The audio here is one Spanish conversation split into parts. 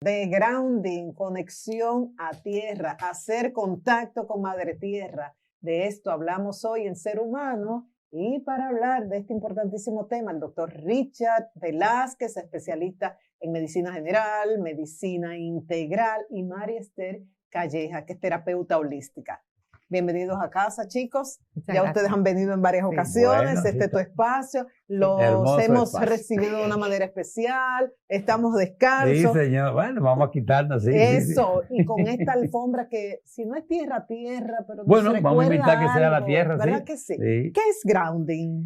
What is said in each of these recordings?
de grounding, conexión a tierra, hacer contacto con Madre Tierra. De esto hablamos hoy en Ser Humano. Y para hablar de este importantísimo tema, el doctor Richard Velázquez, especialista en medicina general, medicina integral, y María Esther Calleja, que es terapeuta holística. Bienvenidos a casa, chicos. Ya ustedes han venido en varias ocasiones. Este es tu espacio. Los hemos recibido de una manera especial. Estamos descalzos. Sí, señor. Bueno, vamos a quitarnos. Sí, eso. Sí. Y con esta alfombra que, si no es tierra, pero bueno, vamos a invitar que sea la tierra. ¿Verdad sí? que sí? Sí. ¿Qué es grounding?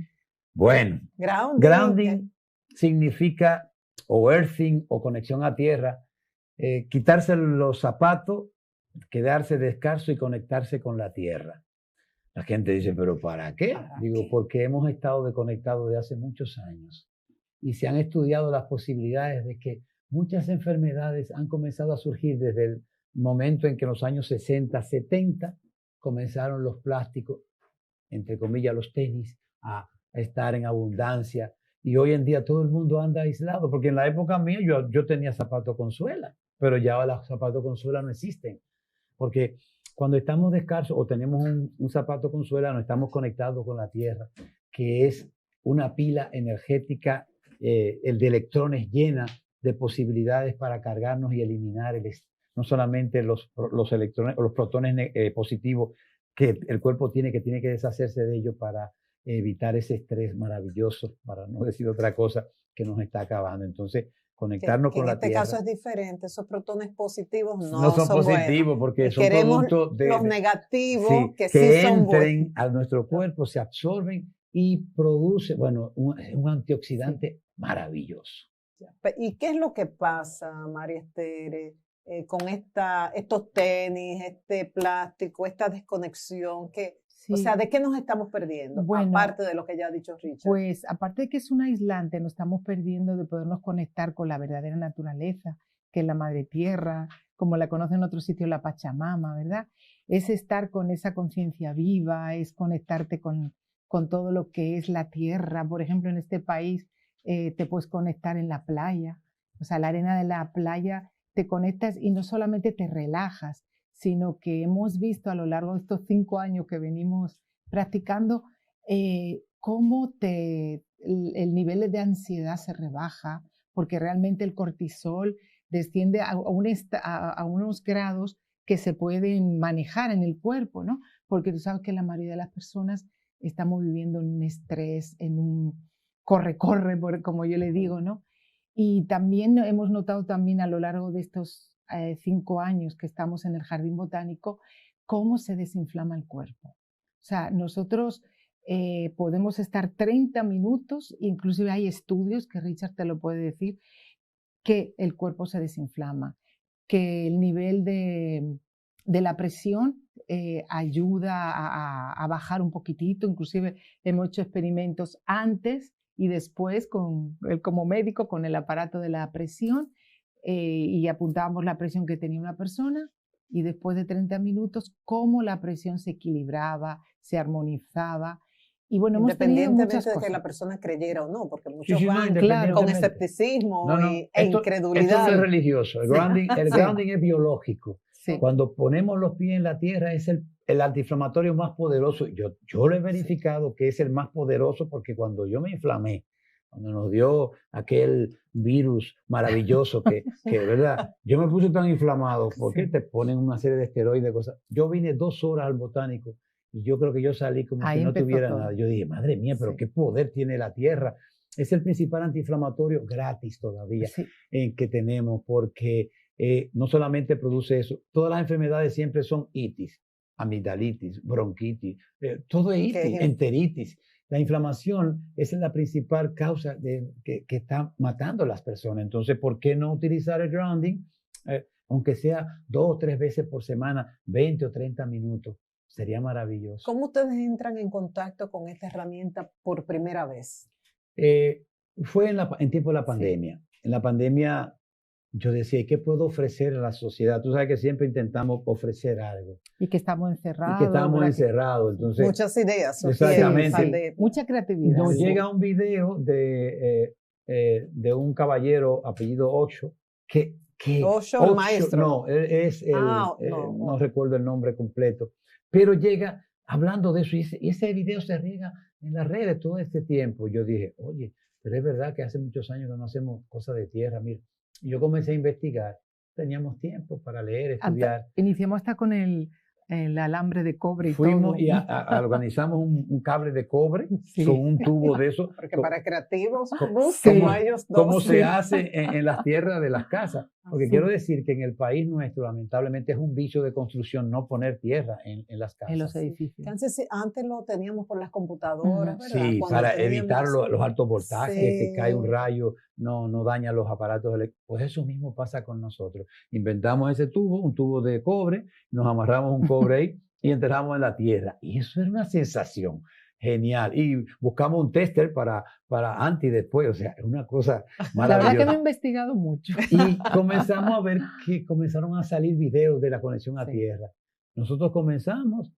Bueno, grounding significa o earthing o conexión a tierra. Quitarse los zapatos, quedarse descalzo y conectarse con la tierra. La gente dice, ¿pero para qué? Digo, porque hemos estado desconectados de hace muchos años y se han estudiado las posibilidades de que muchas enfermedades han comenzado a surgir desde el momento en que en los años 60, 70 comenzaron los plásticos, entre comillas los tenis, a estar en abundancia, y hoy en día todo el mundo anda aislado, porque en la época mía yo tenía zapatos con suela, pero ya los zapatos con suela no existen. Porque cuando estamos descalzos o tenemos un zapato con suela, nos estamos conectados con la tierra, que es una pila energética, el de electrones llena de posibilidades para cargarnos y eliminar no solamente los electrones o los protones positivos que el cuerpo tiene que deshacerse de ellos para evitar ese estrés maravilloso, para no decir otra cosa, que nos está acabando. Entonces, conectarnos con la tierra. En este caso es diferente, esos protones positivos no son positivos, porque son productos de los negativos, sí, que sí son entren a nuestro cuerpo, se absorben y produce, bueno, un antioxidante maravilloso. ¿Y qué es lo que pasa, María Esther, con estos tenis, este plástico, esta desconexión? O sea, ¿de qué nos estamos perdiendo? Bueno, aparte de lo que ya ha dicho Richard. Pues, aparte de que es un aislante, nos estamos perdiendo de podernos conectar con la verdadera naturaleza, que es la Madre Tierra, como la conocen en otros sitios, la Pachamama, ¿verdad? Es estar con esa conciencia viva, es conectarte con todo lo que es la tierra. Por ejemplo, en este país te puedes conectar en la playa, o sea, la arena de la playa te conectas y no solamente te relajas, sino que hemos visto a lo largo de estos 5 años que venimos practicando cómo el nivel de ansiedad se rebaja, porque realmente el cortisol desciende a unos grados que se pueden manejar en el cuerpo, ¿no? Porque tú sabes que la mayoría de las personas estamos viviendo en un estrés, en un corre-corre, como yo le digo, ¿no? Y también hemos notado también a lo largo de estos 5 años que estamos en el Jardín Botánico, cómo se desinflama el cuerpo. O sea, nosotros podemos estar 30 minutos, inclusive hay estudios, que Richard te lo puede decir, que el cuerpo se desinflama, que el nivel de la presión ayuda a bajar un poquitito, inclusive hemos hecho experimentos antes y después como médico con el aparato de la presión, y apuntábamos la presión que tenía una persona y después de 30 minutos cómo la presión se equilibraba, se armonizaba. Y bueno, hemos tenido muchas cosas. De que la persona creyera o no, porque muchos van claro, con escepticismo e incredulidad. Esto no es religioso, el grounding es biológico. Sí. Cuando ponemos los pies en la tierra es el antiinflamatorio más poderoso. Yo lo he verificado que es el más poderoso, porque cuando yo me inflamé, cuando nos dio aquel virus maravilloso que ¿verdad? Yo me puse tan inflamado porque te ponen una serie de esteroides, cosas. Yo vine 2 horas al Botánico y yo creo que yo salí como si no tuviera nada. Yo dije, madre mía, pero qué poder tiene la tierra. Es el principal antiinflamatorio gratis todavía que tenemos, porque no solamente produce eso, todas las enfermedades siempre son itis, amigdalitis, bronquitis, todo es itis, enteritis. La inflamación es la principal causa que está matando a las personas. Entonces, ¿por qué no utilizar el grounding? Aunque sea 2 o 3 veces por semana, 20 o 30 minutos. Sería maravilloso. ¿Cómo ustedes entran en contacto con esta herramienta por primera vez? Fue en tiempo de la pandemia. En la pandemia yo decía, ¿y qué puedo ofrecer a la sociedad? Tú sabes que siempre intentamos ofrecer algo. Y que estamos encerrados. Entonces, muchas ideas. Exactamente. Mucha creatividad. Nos llega un video de un caballero apellido Ocho que Osho, el maestro. No, es el, no recuerdo el nombre completo, pero llega hablando de eso y ese video se riega en las redes todo este tiempo. Yo dije, oye, pero es verdad que hace muchos años que no hacemos cosas de tierra, mira. Y yo comencé a investigar, teníamos tiempo para leer, estudiar. Iniciamos hasta con el alambre de cobre y fuimos todo. Y organizamos un cable de cobre con un tubo de eso. Porque para creativos, ¿cómo se hace en las tierras de las casas? Porque quiero decir que en el país nuestro, lamentablemente, es un vicio de construcción no poner tierra en las casas. En los edificios. Antes lo teníamos por las computadoras, ¿verdad? Sí, para evitar los altos voltajes, que cae un rayo, no daña los aparatos eléctricos. Pues eso mismo pasa con nosotros. Inventamos ese tubo, un tubo de cobre, nos amarramos un cobre ahí y enterramos en la tierra. Y eso era una sensación genial. Y buscamos un tester para antes y después. O sea, es una cosa maravillosa. La verdad que me he investigado mucho. Y comenzamos a ver que comenzaron a salir videos de la conexión a tierra. Nosotros comenzamos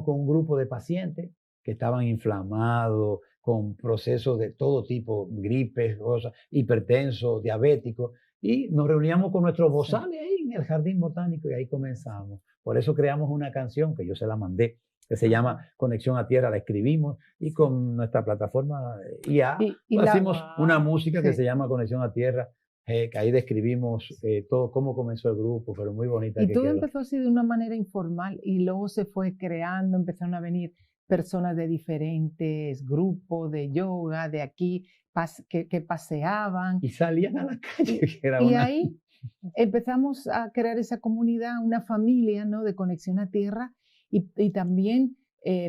con un grupo de pacientes que estaban inflamados, con procesos de todo tipo, gripes, cosas, hipertensos, diabéticos. Y nos reuníamos con nuestros bozales ahí en el jardín botánico y ahí comenzamos. Por eso creamos una canción que yo se la mandé, que se llama Conexión a Tierra, la escribimos y con nuestra plataforma IA hicimos una música que se llama Conexión a Tierra, que ahí describimos todo cómo comenzó el grupo, pero muy bonita. Y todo empezó así de una manera informal y luego se fue creando, empezaron a venir personas de diferentes grupos de yoga, de aquí, que paseaban. Y salían a la calle. Y ahí empezamos a crear esa comunidad, una familia, ¿no?, de conexión a tierra y también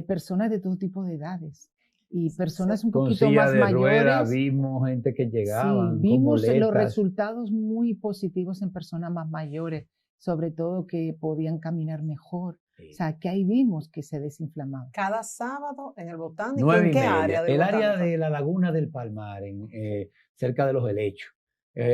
personas de todo tipo de edades. Y personas un poquito más mayores. Rueda, vimos gente que llegaba. Sí, vimos los resultados muy positivos en personas más mayores, sobre todo que podían caminar mejor. Sí. O sea, que ahí vimos que se desinflamaban. Cada sábado en el Botánico. ¿En qué área? El área de la Laguna del Palmar, cerca de los helechos,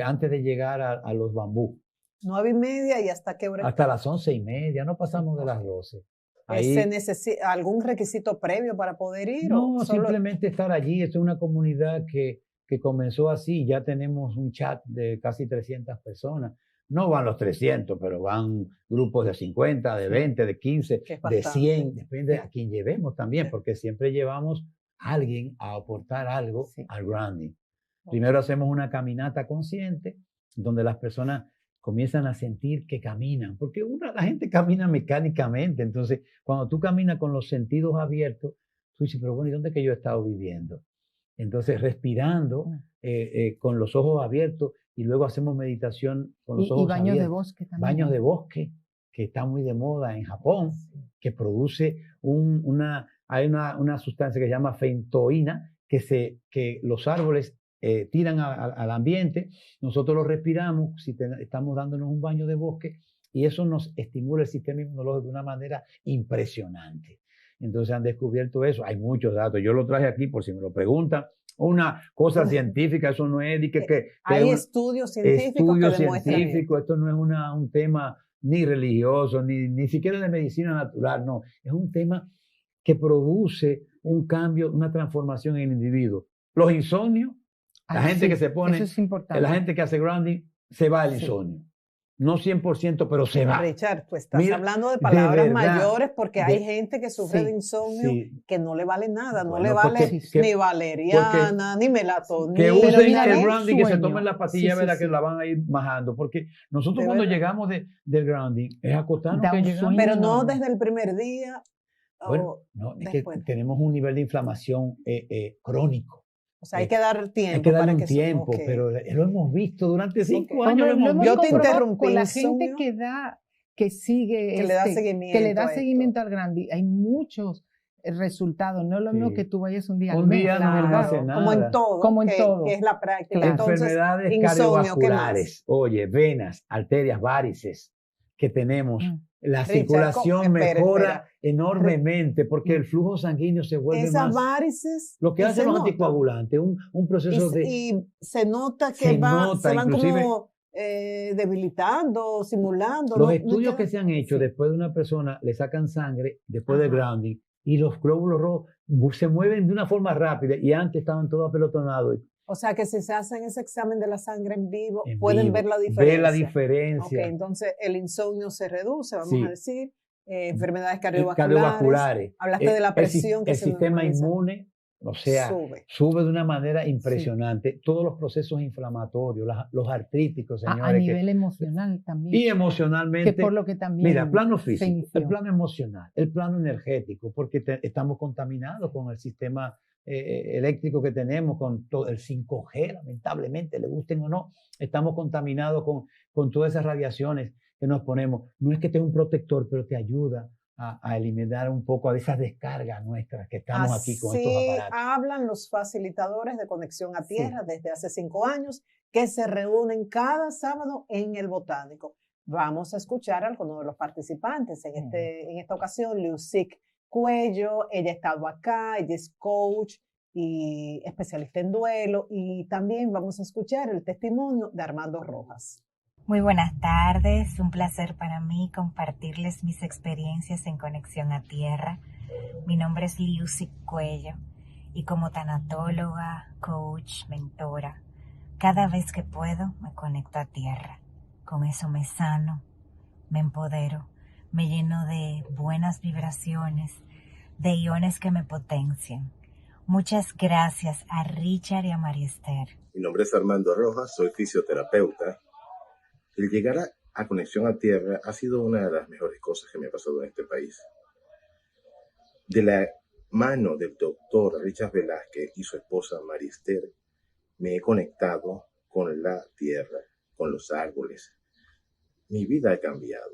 antes de llegar a los bambú. 9:30 y ¿hasta qué hora? Hasta las 11:30, no pasamos de las 12. Ahí, ¿se necesita algún requisito previo para poder ir? No, simplemente estar allí. Esto es una comunidad que comenzó así. Ya tenemos un chat de casi 300 personas. No van los 300, pero van grupos de 50, de 20, de 15, de 100. Depende a quién llevemos también, porque siempre llevamos a alguien a aportar algo al grounding. Primero hacemos una caminata consciente, donde las personas comienzan a sentir que caminan, porque la gente camina mecánicamente. Entonces, cuando tú caminas con los sentidos abiertos, tú dices, pero bueno, ¿y dónde es que yo he estado viviendo? Entonces, respirando, con los ojos abiertos, y luego hacemos meditación con los ojos abiertos. Y baños de bosque también. Baños de bosque, que está muy de moda en Japón, que produce hay una sustancia que se llama fentoína, que los árboles tiran al ambiente, nosotros lo respiramos si estamos dándonos un baño de bosque y eso nos estimula el sistema inmunológico de una manera impresionante. Entonces han descubierto eso, hay muchos datos, yo lo traje aquí por si me lo preguntan, una cosa científica, eso no es que hay estudios científicos que demuestran esto no es un tema ni religioso, ni siquiera de medicina natural, no, es un tema que produce un cambio, una transformación en el individuo. Los insomnios, la gente que se pone, eso es importante. La gente que hace grounding, se va el insomnio. No 100%, pero se va. Richard, pues estás hablando de palabras mayores porque hay gente que sufre de insomnio que no le vale nada, no le vale ni valeriana, ni melatonina. Que usen el grounding, que se tomen la pastilla, ¿verdad? Que la van a ir bajando. Porque nosotros cuando llegamos del grounding es acostarnos que llegamos. Pero no desde el primer día. Bueno, no, es que tenemos un nivel de inflamación crónico. O sea, hay que dar tiempo. Hay que darle un tiempo, pero lo hemos visto durante 5 años. Yo te interrumpí. Con la gente que sigue, que le da seguimiento al grounding. Hay muchos resultados. No es lo mismo que tú vayas un día al mes. Un día no hace nada. Como en todo. Que es la práctica. Entonces, enfermedades cardiovasculares. Oye, venas, arterias, varices que tenemos. La circulación mejora enormemente porque el flujo sanguíneo se vuelve esas varices. Lo que hacen los anticoagulantes, un proceso y se nota que se van como debilitando, simulando. Los estudios que se han hecho después de una persona, le sacan sangre después del grounding y los glóbulos rojos se mueven de una forma rápida y antes estaban todos apelotonados O sea que si se hacen ese examen de la sangre en vivo, pueden ver la diferencia. Ver la diferencia. Okay, entonces el insomnio se reduce, vamos Sí. a decir, enfermedades cardiovasculares. Hablaste de la presión que el sistema inmune, o sea, sube de una manera impresionante. Sí. Todos los procesos inflamatorios, los artríticos, señores. A nivel emocional también. Y emocionalmente. Que por lo que también. Mira, plano físico, el plano emocional, el plano energético, porque estamos contaminados con el sistema eléctrico que tenemos, con todo el 5G, lamentablemente, le gusten o no, estamos contaminados con todas esas radiaciones que nos ponemos. No es que tenga un protector, pero te ayuda a eliminar un poco de esas descargas nuestras que estamos aquí con estos aparatos. Hablan los facilitadores de Conexión a Tierra desde hace 5 años que se reúnen cada sábado en el Botánico. Vamos a escuchar a algunos de los participantes. En esta ocasión, Lucic Cuello, ella ha estado acá, ella es coach y especialista en duelo, y también vamos a escuchar el testimonio de Armando Rojas. Muy buenas tardes, un placer para mí compartirles mis experiencias en Conexión a Tierra. Mi nombre es Lucic Cuello y como tanatóloga, coach, mentora, cada vez que puedo me conecto a tierra. Con eso me sano, me empodero, me lleno de buenas vibraciones, de iones que me potencian. Muchas gracias a Richard y a María Esther. Mi nombre es Armando Rojas, soy fisioterapeuta. El llegar a Conexión a Tierra ha sido una de las mejores cosas que me ha pasado en este país. De la mano del doctor Richard Velázquez y su esposa María Esther, me he conectado con la tierra, con los árboles. Mi vida ha cambiado.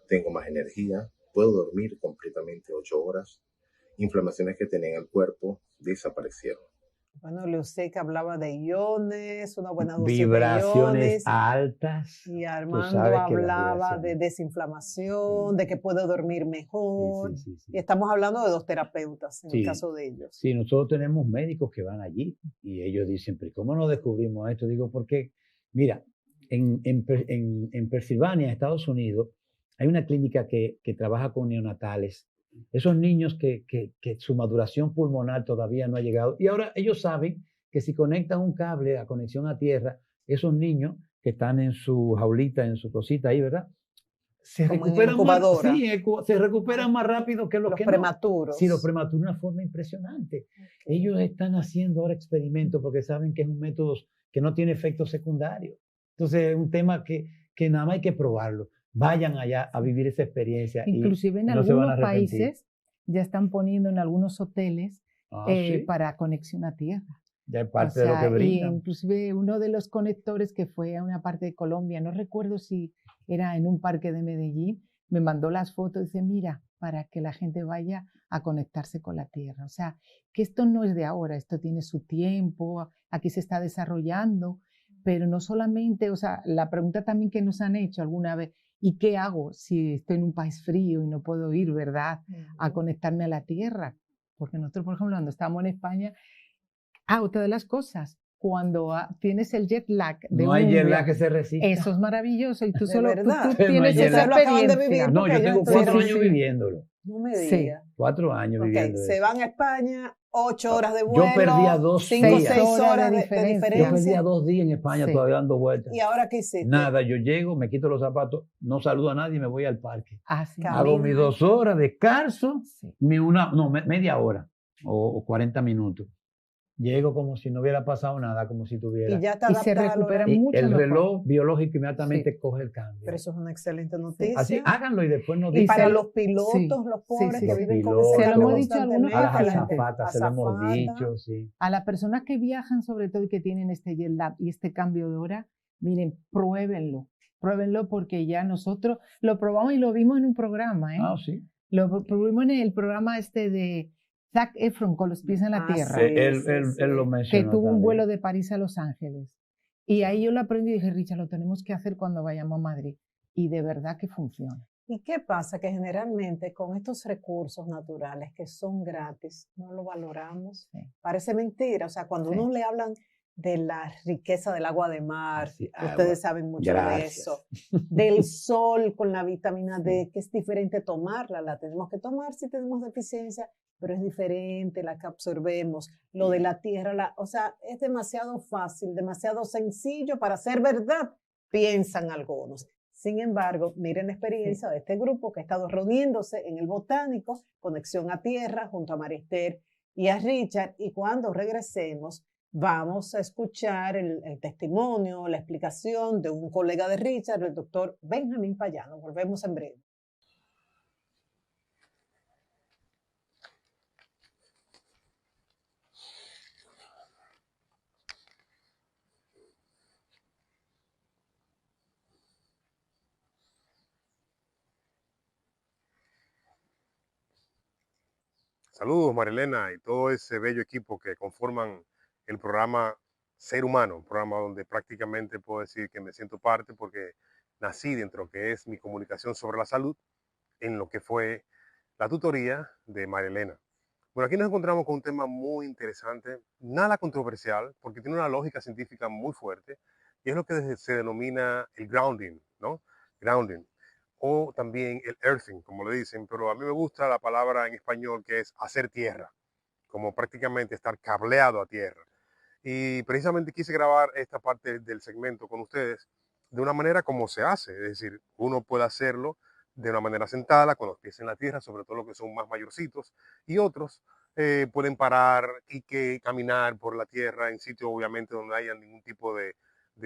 Tengo más energía, puedo dormir completamente 8 horas. Inflamaciones que tenía en el cuerpo desaparecieron. Bueno, Lucic hablaba de iones, una buena dosis vibraciones de iones, altas. y Armando hablaba de desinflamación, de que puede dormir mejor. Sí. Y estamos hablando de 2 terapeutas en el caso de ellos. Sí, nosotros tenemos médicos que van allí y ellos dicen, pero ¿cómo no descubrimos esto? Digo, porque, mira, en Pensilvania, Estados Unidos, hay una clínica que trabaja con neonatales. Esos niños que su maduración pulmonar todavía no ha llegado. Y ahora ellos saben que si conectan un cable a Conexión a Tierra, esos niños que están en su jaulita, en su cosita ahí, ¿verdad? Se recuperan se recuperan más rápido que los que prematuros. No. Sí, los prematuros de una forma impresionante. Okay. Ellos están haciendo ahora experimentos porque saben que es un método que no tiene efectos secundarios. Entonces es un tema que nada más hay que probarlo. Vayan allá a vivir esa experiencia. Inclusive en algunos países ya están poniendo en algunos hoteles para Conexión a Tierra. Ya es parte de lo que brindan. Inclusive uno de los conectores que fue a una parte de Colombia, no recuerdo si era en un parque de Medellín, me mandó las fotos y dice, mira, para que la gente vaya a conectarse con la Tierra. O sea, que esto no es de ahora, esto tiene su tiempo, aquí se está desarrollando, pero no solamente, o sea, la pregunta también que nos han hecho alguna vez, ¿y qué hago si estoy en un país frío y no puedo ir, verdad, a conectarme a la tierra? Porque nosotros, por ejemplo, cuando estábamos en España, otra de las cosas, cuando tienes el jet lag de no hay jet lag que se resista. Eso es maravilloso y tú de solo verdad. tú tienes esa experiencia. No, yo tengo 4 años viviéndolo. No me digas. 4 años viviendo. Se van a España, 8 horas de vuelo. Yo perdía 2 5 o 6 horas de diferencia. Yo perdía 2 días en España todavía dando vueltas. ¿Y ahora qué hiciste? Nada, yo llego, me quito los zapatos, no saludo a nadie y me voy al parque. Sí. Hago mis 2 horas, descanso, media hora o 40 minutos. Llego como si no hubiera pasado nada, como si tuviera. Y ya te se recupera mucho. El reloj biológico inmediatamente coge el cambio. Pero eso es una excelente noticia. Así, háganlo y después nos dicen. Y para los pilotos, los pobres que viven con ese se lo hemos dicho a algunos a las azafatas, se lo hemos dicho, sí. A las personas que viajan, sobre todo, y que tienen este jet lag y este cambio de hora, miren, pruébenlo porque ya nosotros lo probamos y lo vimos en un programa, ¿eh? Sí. Lo vimos en el programa de Zac Efron, Con los pies en la tierra. Sí, él lo mencionó. Que tuvo un vuelo de París a Los Ángeles. Y ahí yo lo aprendí y dije, Richard, lo tenemos que hacer cuando vayamos a Madrid. Y de verdad que funciona. ¿Y qué pasa? Que generalmente con estos recursos naturales que son gratis, no lo valoramos. Sí. Parece mentira. O sea, cuando uno le hablan de la riqueza del agua de mar, ustedes saben mucho de eso. Del sol con la vitamina D, que es diferente tomarla, la tenemos que tomar si tenemos deficiencia, pero es diferente la que absorbemos. Lo de la tierra, o sea, es demasiado fácil, demasiado sencillo para ser verdad, piensan algunos. Sin embargo, miren la experiencia de este grupo que ha estado reuniéndose en el Botánico, Conexión a Tierra, junto a Marister y a Richard, y cuando regresemos vamos a escuchar el testimonio, la explicación de un colega de Richard, el doctor Benjamín Payano. Volvemos en breve. Saludos, Marilena, y todo ese bello equipo que conforman el programa Ser Humano, un programa donde prácticamente puedo decir que me siento parte porque nací dentro de lo que es mi comunicación sobre la salud en lo que fue la tutoría de Marilena. Bueno, aquí nos encontramos con un tema muy interesante, nada controversial, porque tiene una lógica científica muy fuerte, y es lo que se denomina el grounding, ¿no? Grounding. O también el earthing, como le dicen, pero a mí me gusta la palabra en español que es hacer tierra, como prácticamente estar cableado a tierra. Y precisamente quise grabar esta parte del segmento con ustedes de una manera como se hace, es decir, uno puede hacerlo de una manera sentada, con los pies en la tierra, sobre todo los que son más mayorcitos, y otros pueden parar y que caminar por la tierra en sitios obviamente donde no haya ningún tipo de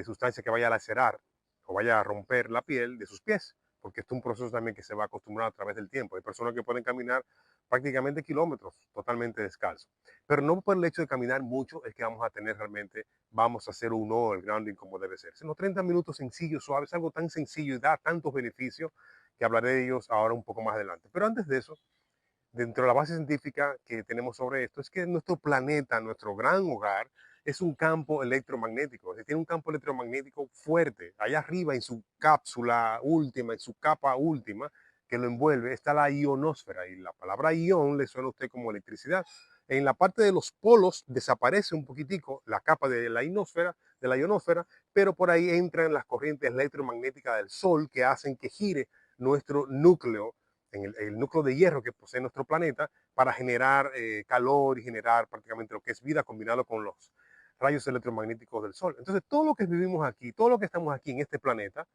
sustancia que vaya a lacerar o vaya a romper la piel de sus pies, porque esto es un proceso también que se va a acostumbrar a través del tiempo. Hay personas que pueden caminar prácticamente kilómetros totalmente descalzos, pero no por el hecho de caminar mucho es que vamos a tener realmente, vamos a hacer un no, el grounding como debe ser. Sino 30 minutos sencillos, suaves, algo tan sencillo y da tantos beneficios que hablaré de ellos ahora un poco más adelante. Pero antes de eso, dentro de la base científica que tenemos sobre esto, es que nuestro planeta, nuestro gran hogar, es un campo electromagnético. Tiene un campo electromagnético fuerte. Allá arriba, en su cápsula última, en su capa última, que lo envuelve, está la ionosfera. Y la palabra ion le suena a usted como electricidad. En la parte de los polos desaparece un poquitico la capa de la ionosfera, pero por ahí entran las corrientes electromagnéticas del Sol que hacen que gire nuestro núcleo, en el núcleo de hierro que posee nuestro planeta, para generar calor y generar prácticamente lo que es vida combinado con los rayos electromagnéticos del Sol. Entonces, todo lo que vivimos aquí, todo lo que estamos aquí en este planeta,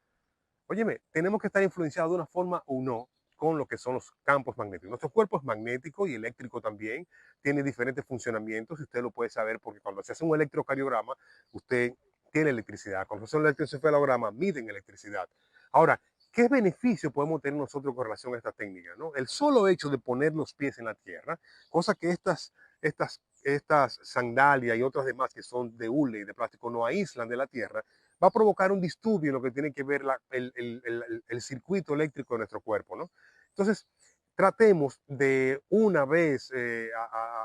óyeme, tenemos que estar influenciados de una forma o no con lo que son los campos magnéticos. Nuestro cuerpo es magnético y eléctrico también, tiene diferentes funcionamientos y usted lo puede saber porque cuando se hace un electrocardiograma, usted tiene electricidad. Cuando se hace un electroencefalograma, miden electricidad. Ahora, ¿qué beneficio podemos tener nosotros con relación a esta técnica? ¿No? El solo hecho de poner los pies en la tierra, cosa que estas sandalias y otras demás que son de hule y de plástico no aíslan de la tierra, va a provocar un disturbio en lo que tiene que ver el circuito eléctrico de nuestro cuerpo, ¿no? Entonces, tratemos de una vez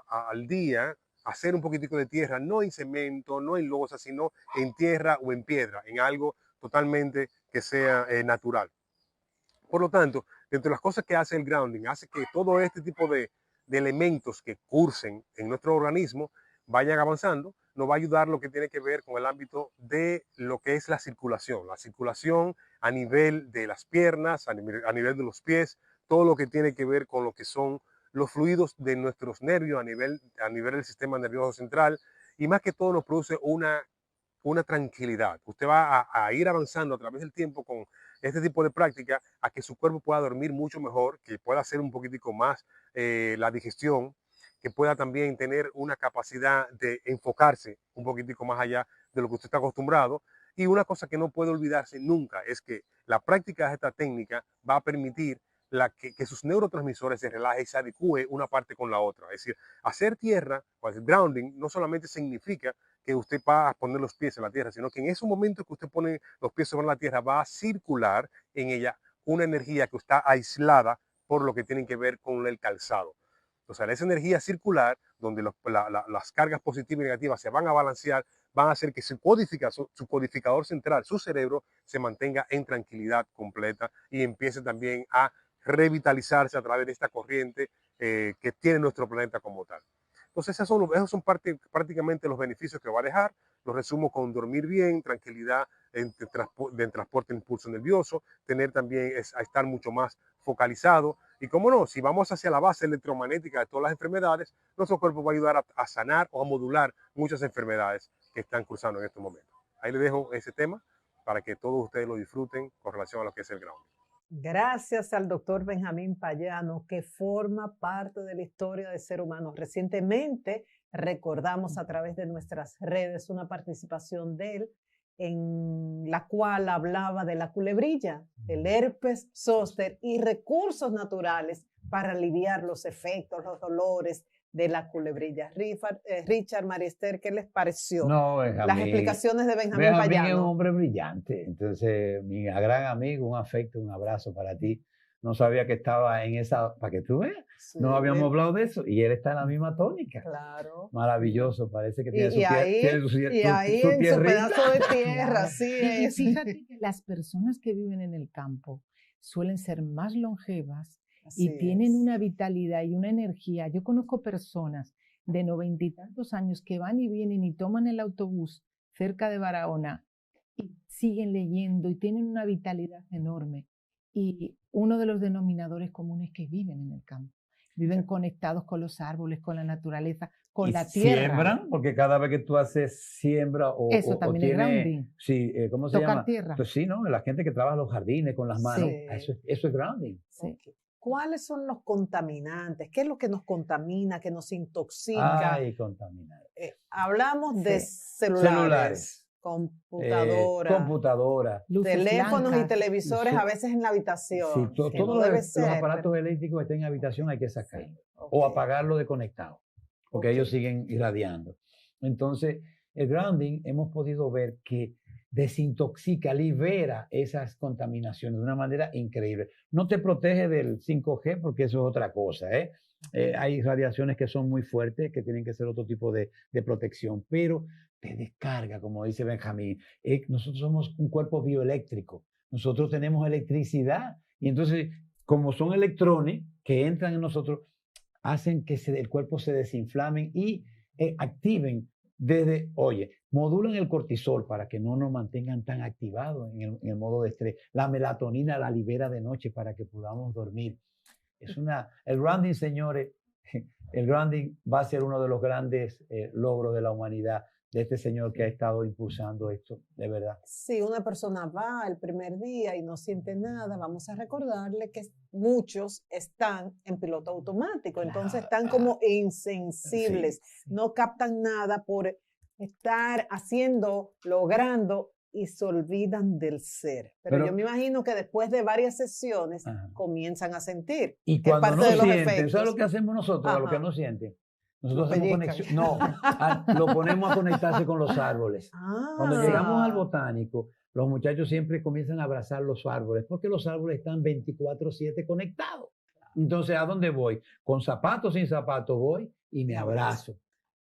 al día hacer un poquitico de tierra, no en cemento, no en losa, sino en tierra o en piedra, en algo totalmente que sea natural. Por lo tanto, dentro de las cosas que hace el grounding, hace que todo este tipo de elementos que cursen en nuestro organismo vayan avanzando, nos va a ayudar lo que tiene que ver con el ámbito de lo que es la circulación a nivel de las piernas, a nivel de los pies, todo lo que tiene que ver con lo que son los fluidos de nuestros nervios a nivel del sistema nervioso central, y más que todo nos produce una tranquilidad. Usted va a ir avanzando a través del tiempo con este tipo de práctica a que su cuerpo pueda dormir mucho mejor, que pueda hacer un poquitico más la digestión, que pueda también tener una capacidad de enfocarse un poquitico más allá de lo que usted está acostumbrado. Y una cosa que no puede olvidarse nunca es que la práctica de esta técnica va a permitir que sus neurotransmisores se relajen y se adecue una parte con la otra. Es decir, hacer tierra o el grounding no solamente significa que usted va a poner los pies en la tierra, sino que en ese momento que usted pone los pies sobre la tierra va a circular en ella una energía que está aislada por lo que tiene que ver con el calzado. O sea, esa energía circular, donde las cargas positivas y negativas se van a balancear, van a hacer que su codificador central, su cerebro, se mantenga en tranquilidad completa y empiece también a revitalizarse a través de esta corriente que tiene nuestro planeta como tal. Entonces, esos son prácticamente los beneficios que va a dejar. Los resumo con dormir bien, tranquilidad en transporte, impulso nervioso, tener también a estar mucho más focalizado. Y cómo no, si vamos hacia la base electromagnética de todas las enfermedades, nuestro cuerpo va a ayudar a sanar o a modular muchas enfermedades que están cruzando en estos momentos. Ahí les dejo ese tema para que todos ustedes lo disfruten con relación a lo que es el grounding. Gracias al doctor Benjamín Payano, que forma parte de la historia del ser humano. Recientemente recordamos a través de nuestras redes una participación de él en la cual hablaba de la culebrilla, el herpes zóster y recursos naturales para aliviar los efectos, los dolores de la culebrilla. Richard, Mariester, ¿qué les pareció? No, Benjamín, las explicaciones de Benjamín Payano. Es un hombre brillante. Entonces, mi gran amigo, un afecto, un abrazo para ti. No sabía que estaba en esa, para que tú veas. Sí, no habíamos hablado de eso y él está en la misma tónica. Claro. Maravilloso, parece que tiene su pedazo de tierra, sí es. Fíjate que las personas que viven en el campo suelen ser más longevas. Así y tienen una vitalidad y una energía. Yo conozco personas de 90 y tantos años que van y vienen y toman el autobús cerca de Barahona y siguen leyendo y tienen una vitalidad enorme. Y uno de los denominadores comunes que viven en el campo. Viven conectados con los árboles, con la naturaleza, con la tierra. Siembran, porque cada vez que tú haces siembra o eso también es grounding. Sí, ¿cómo se llama? Tocar tierra. Pues sí, ¿no? La gente que trabaja en los jardines con las manos, sí. Eso es grounding. Sí. Okay. ¿Cuáles son los contaminantes? ¿Qué es lo que nos contamina, que nos intoxica? Ay, contaminantes. Hablamos de celulares. Computadora, teléfonos blancas. Y televisores a veces en la habitación. Sí, todos los aparatos eléctricos que estén en la habitación hay que sacarlos. Sí, okay. O apagarlo de conectado, porque ellos siguen irradiando. Entonces, el grounding hemos podido ver que desintoxica, libera esas contaminaciones de una manera increíble. No te protege del 5G porque eso es otra cosa, ¿eh? Hay radiaciones que son muy fuertes, que tienen que ser otro tipo de protección, pero te descarga, como dice Benjamín. Nosotros somos un cuerpo bioeléctrico, nosotros tenemos electricidad y entonces, como son electrones que entran en nosotros, hacen que el cuerpo se desinflamen y activen desde, modulan el cortisol para que no nos mantengan tan activados en el modo de estrés. La melatonina la libera de noche para que podamos dormir. El grounding, señores, el grounding va a ser uno de los grandes logros de la humanidad, de este señor que ha estado impulsando esto, de verdad. Si una persona va el primer día y no siente nada, vamos a recordarle que muchos están en piloto automático, entonces están como insensibles, sí. No captan nada por estar haciendo, logrando y se olvidan del ser. Pero yo me imagino que después de varias sesiones comienzan a sentir. Y cuando no sienten, ¿sabes lo que hacemos nosotros a los que no sienten? Nosotros hacemos conexión. No, lo ponemos a conectarse con los árboles. Cuando llegamos al botánico, los muchachos siempre comienzan a abrazar los árboles, porque los árboles están 24/7 conectados. Entonces, ¿a dónde voy? Con zapatos, sin zapatos voy y me abrazo.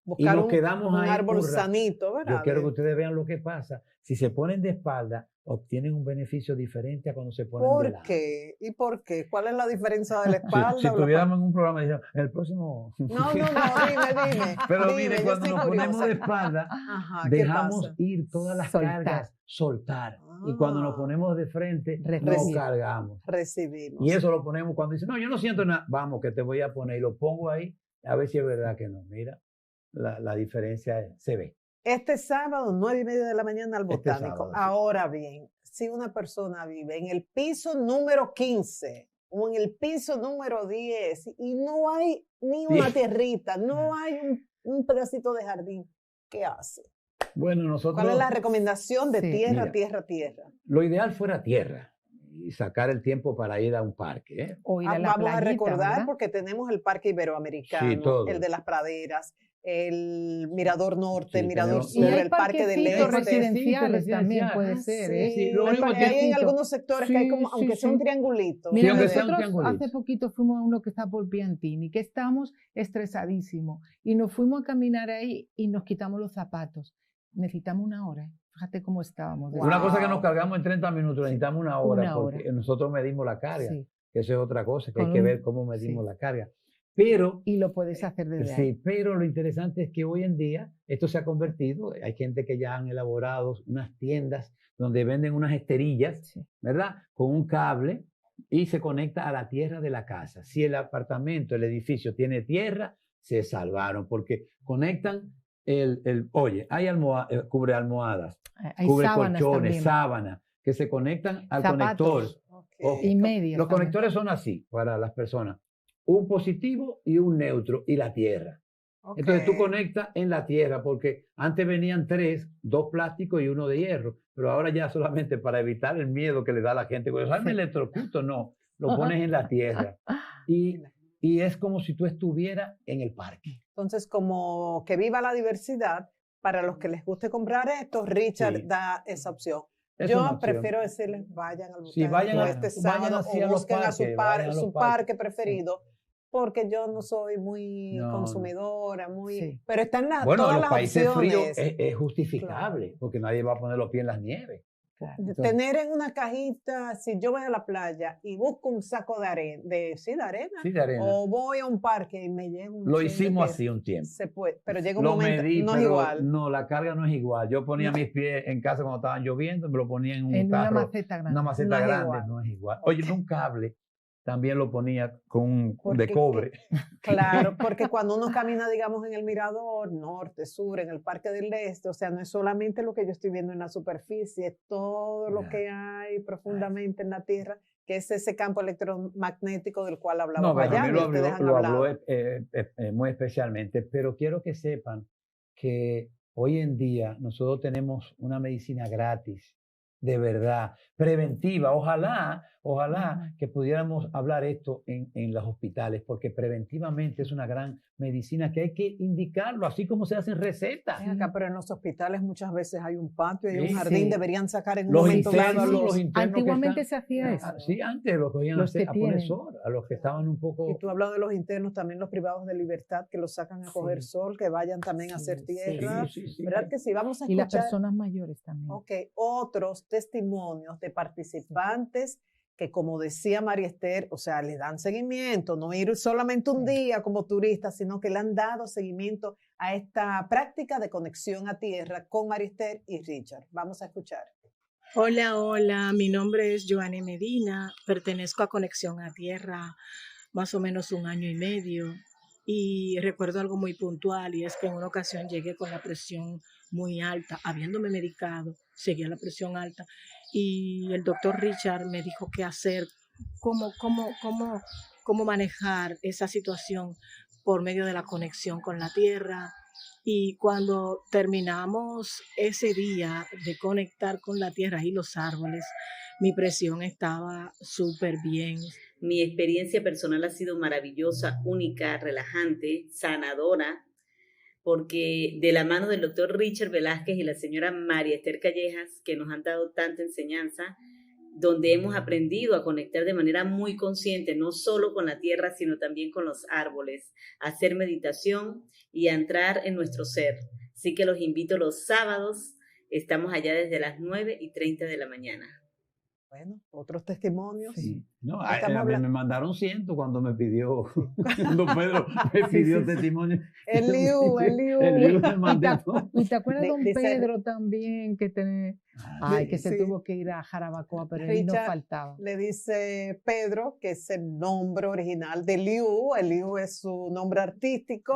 Buscar y nos quedamos un ahí árbol sanito, ¿verdad? Yo quiero que ustedes vean lo que pasa. Si se ponen de espalda, obtienen un beneficio diferente a cuando se ponen de lado. ¿Por qué? ¿Y por qué? ¿Cuál es la diferencia de la espalda? Si estuviéramos en un programa, en el próximo... No, dime. Pero mire, cuando nos ponemos de espalda, dejamos ir todas las cargas, soltar. Y cuando nos ponemos de frente, nos cargamos. Recibimos. Y eso lo ponemos cuando dicen, no, yo no siento nada. Vamos, que te voy a poner. Y lo pongo ahí, a ver si es verdad que no. Mira. La diferencia se ve. Este sábado, 9:30 de la mañana al Botánico. Sábado, ahora bien, si una persona vive en el piso número 15 o en el piso número 10 y no hay ni una tierrita, no hay un pedacito de jardín, ¿qué hace? Bueno, nosotros... ¿Cuál es la recomendación de tierra? Lo ideal fuera tierra y sacar el tiempo para ir a un parque. ¿Eh? O ir a la Vamos playita, a recordar, ¿verdad? Porque tenemos el Parque Iberoamericano, el de las Praderas, el Mirador Norte, el Mirador Sur, el Parque del Este. Residenciales también puede ser. Sí, hay en algunos sectores que hay como, aunque sea un triangulito. Mira, nosotros hace poquito fuimos a uno que está por Piantini, que estábamos estresadísimos y nos fuimos a caminar ahí y nos quitamos los zapatos. Necesitamos una hora. Fíjate cómo estábamos. Una cosa que nos cargamos en 30 minutos, necesitamos una hora. Porque nosotros medimos la carga. Sí. Eso es otra cosa, que hay que ver cómo medimos la carga. Pero, y lo puedes hacer desde ahí. Sí, pero lo interesante es que hoy en día esto se ha convertido, hay gente que ya han elaborado unas tiendas donde venden unas esterillas, ¿verdad? Con un cable y se conecta a la tierra de la casa. Si el apartamento, el edificio tiene tierra, se salvaron porque conectan oye, hay cubre almohadas, hay cubre sábanas colchones, también. sábanas, que se conectan al Zapatos. conector. Y medias Los también. conectores son así para las personas. Un positivo y un neutro y la tierra. Entonces tú conectas en la tierra porque antes venían 3, 2 plásticos y 1 de hierro, pero ahora ya solamente para evitar el miedo que le da a la gente, cuando me electrocuto, no, lo pones en la tierra y es como si tú estuvieras en el parque. Entonces, como que viva la diversidad, para los que les guste comprar esto, Richard da esa opción. Yo prefiero decirles, vayan al vayan este sábado o busquen a su parque preferido, porque yo no soy muy consumidora, pero están todas las opciones. Bueno, en los países fríos es justificable, porque nadie va a poner los pies en las nieves. Claro. Entonces, tener en una cajita, si yo voy a la playa y busco un saco de arena, o voy a un parque y me llevo un Lo hicimos así un tiempo. Se puede, pero llega un momento, no es igual. No, la carga no es igual. Yo ponía mis pies en casa cuando estaban lloviendo, me lo ponía en un carro, una maceta grande. Una maceta grande, no es igual. Oye, un cable también lo ponía de cobre. Claro, porque cuando uno camina, digamos, en el mirador, norte, sur, en el Parque del Este, o sea, no es solamente lo que yo estoy viendo en la superficie, es todo lo que hay profundamente en la Tierra, que es ese campo electromagnético del cual hablaba Bayani. Lo habló muy especialmente, pero quiero que sepan que hoy en día nosotros tenemos una medicina gratis, de verdad, preventiva. Ojalá que pudiéramos hablar esto en los hospitales, porque preventivamente es una gran medicina que hay que indicarlo, así como se hacen recetas. Acá, pero en los hospitales muchas veces hay un patio y un jardín, deberían sacar en un momento dado los internos. Antiguamente se hacía eso. Sí, antes lo cogían a poner sol, a los que estaban un poco... Y tú hablas de los internos, también los privados de libertad, que los sacan a coger sol, que vayan también a hacer tierra. ¿Verdad que sí? Vamos a escuchar. Y las personas mayores también. Otros testimonios de participantes que, como decía María Esther, o sea, le dan seguimiento, no ir solamente un día como turista, sino que le han dado seguimiento a esta práctica de conexión a tierra con María Esther y Richard. Vamos a escuchar. Hola, mi nombre es Joanny Medina, pertenezco a Conexión a Tierra más o menos 1 año y medio y recuerdo algo muy puntual y es que en una ocasión llegué con la presión muy alta, habiéndome medicado, seguía la presión alta y el doctor Richard me dijo qué hacer, cómo manejar esa situación por medio de la conexión con la tierra. Y cuando terminamos ese día de conectar con la tierra y los árboles, mi presión estaba súper bien. Mi experiencia personal ha sido maravillosa, única, relajante, sanadora, porque de la mano del doctor Richard Velázquez y la señora María Esther Callejas, que nos han dado tanta enseñanza, donde hemos aprendido a conectar de manera muy consciente, no solo con la tierra, sino también con los árboles, a hacer meditación y a entrar en nuestro ser. Así que los invito los sábados, estamos allá desde las 9:30 de la mañana. Bueno, otros testimonios. Sí. No, me mandaron 100 cuando me pidió, cuando Pedro me pidió testimonio. El Liu me mandó. ¿Y te acuerdas de un Pedro también que se tuvo que ir a Jarabacoa, pero él no faltaba? Le dice Pedro, que es el nombre original de Liu. El Liu es su nombre artístico,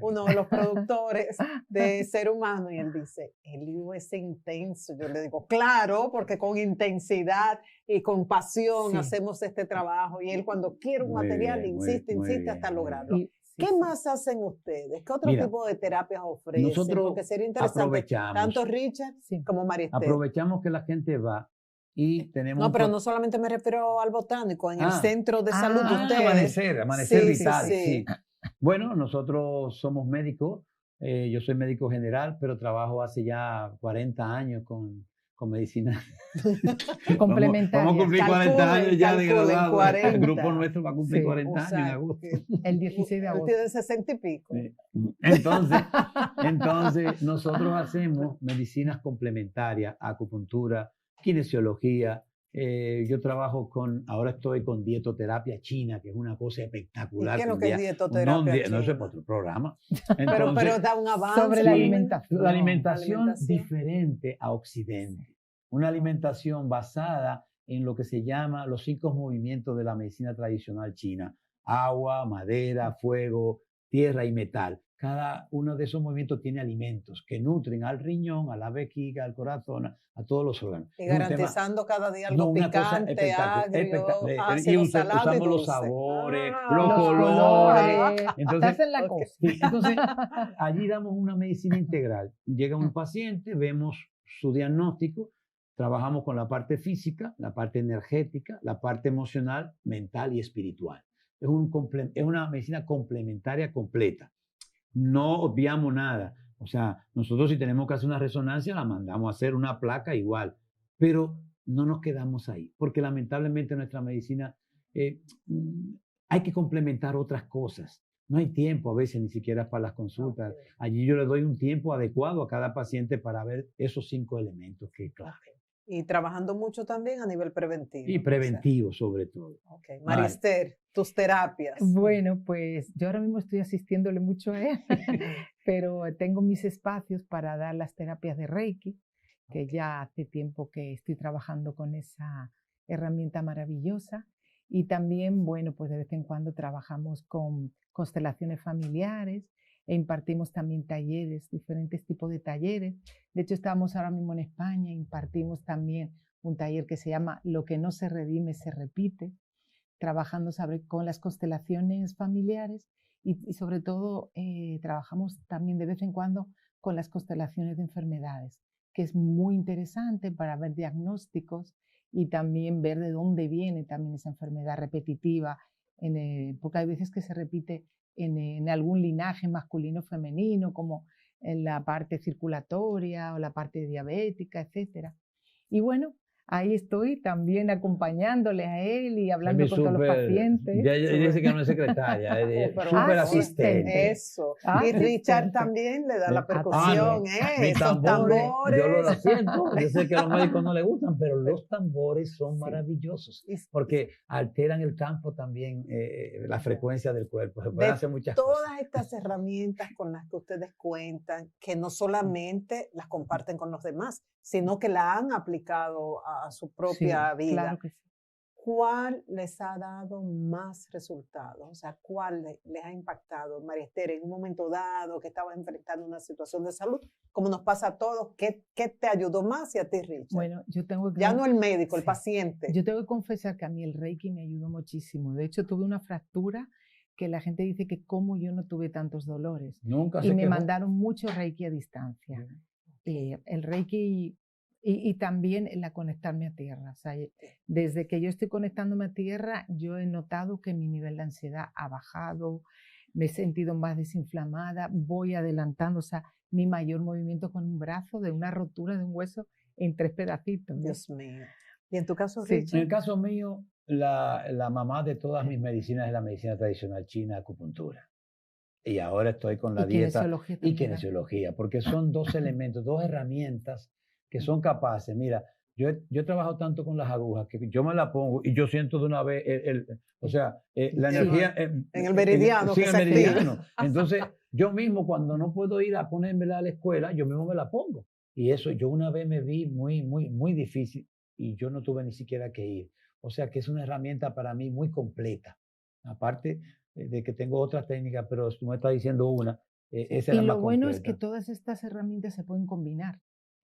uno de los productores de Ser Humano, y él dice, el Liu es intenso. Yo le digo, claro, porque con intensidad y con pasión hacemos este trabajo, y él cuando quiere un material insiste hasta lograrlo. ¿Qué más hacen ustedes? ¿Qué otro tipo de terapias ofrecen? Nosotros porque sería interesante, tanto Richard como María Esther. Aprovechamos que la gente va y tenemos... No, pero no solamente me refiero al botánico, en el centro de salud de ustedes. Amanecer vital, sí. Bueno, nosotros somos médicos, yo soy médico general, pero trabajo hace ya 40 años con medicina complementaria. Vamos a cumplir 40 años ya de graduado. El grupo nuestro va a cumplir 40 años en agosto. El 16 de agosto. Tiene 60 y pico. Entonces, nosotros hacemos medicinas complementarias, acupuntura, kinesiología. Yo trabajo ahora estoy con dietoterapia china, que es una cosa espectacular. ¿Y qué es lo que es dietoterapia china? No sé, por otro programa. Entonces, pero da un avance. Sobre la alimentación. La alimentación diferente a Occidente. Una alimentación basada en lo que se llama los 5 movimientos de la medicina tradicional china: agua, madera, fuego, tierra y metal. Cada uno de esos movimientos tiene alimentos que nutren al riñón, a la vejiga, al corazón, a todos los órganos. Y garantizando cada día algo picante, agrio, ácido, salado usamos y dulce. los sabores, los colores. Entonces, entonces, allí damos una medicina integral. Llega un paciente, vemos su diagnóstico, trabajamos con la parte física, la parte energética, la parte emocional, mental y espiritual. Es una medicina complementaria completa. No obviamos nada. O sea, nosotros si tenemos que hacer una resonancia, la mandamos a hacer una placa igual. Pero no nos quedamos ahí, porque lamentablemente nuestra medicina hay que complementar otras cosas. No hay tiempo a veces ni siquiera para las consultas. Allí yo le doy un tiempo adecuado a cada paciente para ver esos 5 elementos que es clave. Y trabajando mucho también a nivel preventivo. Y preventivo, sobre todo. Okay. María Esther, tus terapias. Bueno, pues yo ahora mismo estoy asistiéndole mucho a él, pero tengo mis espacios para dar las terapias de Reiki, que ya hace tiempo que estoy trabajando con esa herramienta maravillosa. Y también, bueno, pues de vez en cuando trabajamos con constelaciones familiares e impartimos también talleres, diferentes tipos de talleres. De hecho, estamos ahora mismo en España, impartimos también un taller que se llama Lo que no se redime se repite, trabajando con las constelaciones familiares y sobre todo trabajamos también de vez en cuando con las constelaciones de enfermedades, que es muy interesante para ver diagnósticos y también ver de dónde viene también esa enfermedad repetitiva, porque hay veces que se repite en algún linaje masculino o femenino, como en la parte circulatoria o la parte diabética, etc. Y bueno, ahí estoy también acompañándole a él y hablando con todos los pacientes. Ya dice que no es secretaria, es súper asistente. Eso. Y Richard también le da la percusión, mis tambores. Yo lo siento, yo sé que a los médicos no les gustan, pero los tambores son maravillosos, porque alteran el campo también, la frecuencia del cuerpo. Se pueden hacer muchas cosas. Todas estas herramientas con las que ustedes cuentan, que no solamente las comparten con los demás, sino que la han aplicado a su propia vida. Claro que sí. ¿Cuál les ha dado más resultados? O sea, ¿cuál les ha impactado? María Esther, en un momento dado que estabas enfrentando una situación de salud, como nos pasa a todos, ¿qué te ayudó más y a ti, Richard? Bueno, yo tengo que... Ya no el médico, el paciente. Yo tengo que confesar que a mí el Reiki me ayudó muchísimo. De hecho, tuve una fractura que la gente dice que cómo yo no tuve tantos dolores. Nunca y me mandaron mucho Reiki a distancia. El Reiki y también el conectarme a tierra. O sea, desde que yo estoy conectándome a tierra, yo he notado que mi nivel de ansiedad ha bajado, me he sentido más desinflamada, voy adelantando, o sea, mi mayor movimiento con un brazo de una rotura de un hueso en 3 pedacitos. Dios mío. ¿Y en tu caso, sí. Richard? En el caso mío, la mamá de todas mis medicinas es la medicina tradicional china, acupuntura. Y ahora estoy con la dieta y kinesiología, porque son 2 elementos, 2 herramientas que son capaces. Mira, yo he trabajado tanto con las agujas que yo me la pongo y yo siento de una vez la energía en el meridiano. Sí, en el meridiano. Entonces, yo mismo cuando no puedo ir a ponérmela a la escuela, yo mismo me la pongo. Y eso, yo una vez me vi muy difícil y yo no tuve ni siquiera que ir. O sea que es una herramienta para mí muy completa. Aparte de que tengo otras técnicas, pero tú me estás diciendo una. Esa y es la lo más bueno completa. es que todas estas herramientas se pueden combinar.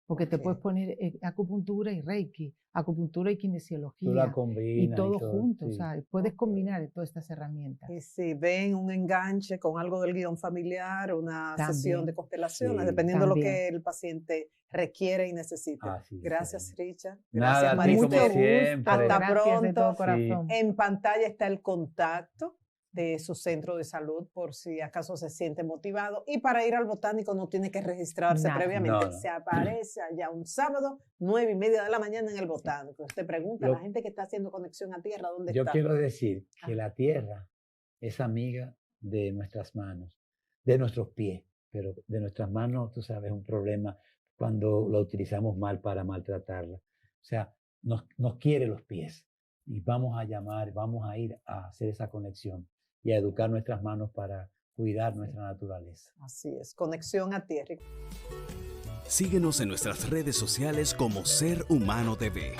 Porque te puedes poner acupuntura y Reiki, acupuntura y kinesiología. Tú la combinas y todo junto, sí. o sea, puedes combinar todas estas herramientas. Y si ven un enganche con algo del guión familiar, una sesión de constelaciones, dependiendo de lo que el paciente requiere y necesita. Gracias, Richard. Gracias, María. Mucho gusto. Hasta Gracias pronto. de todo corazón. En pantalla está el contacto de su centro de salud por si acaso se siente motivado, y para ir al botánico no tiene que registrarse previamente. Se aparece allá un sábado 9:30 de la mañana en el botánico. Usted pregunta a la gente que está haciendo conexión a tierra, ¿dónde está? Yo quiero decir que la tierra es amiga de nuestras manos, de nuestros pies, pero de nuestras manos, tú sabes, es un problema cuando la utilizamos mal para maltratarla. O sea, nos quiere los pies y vamos a ir a hacer esa conexión y a educar nuestras manos para cuidar nuestra naturaleza. Así es, conexión a tierra. Síguenos en nuestras redes sociales como Ser Humano TV.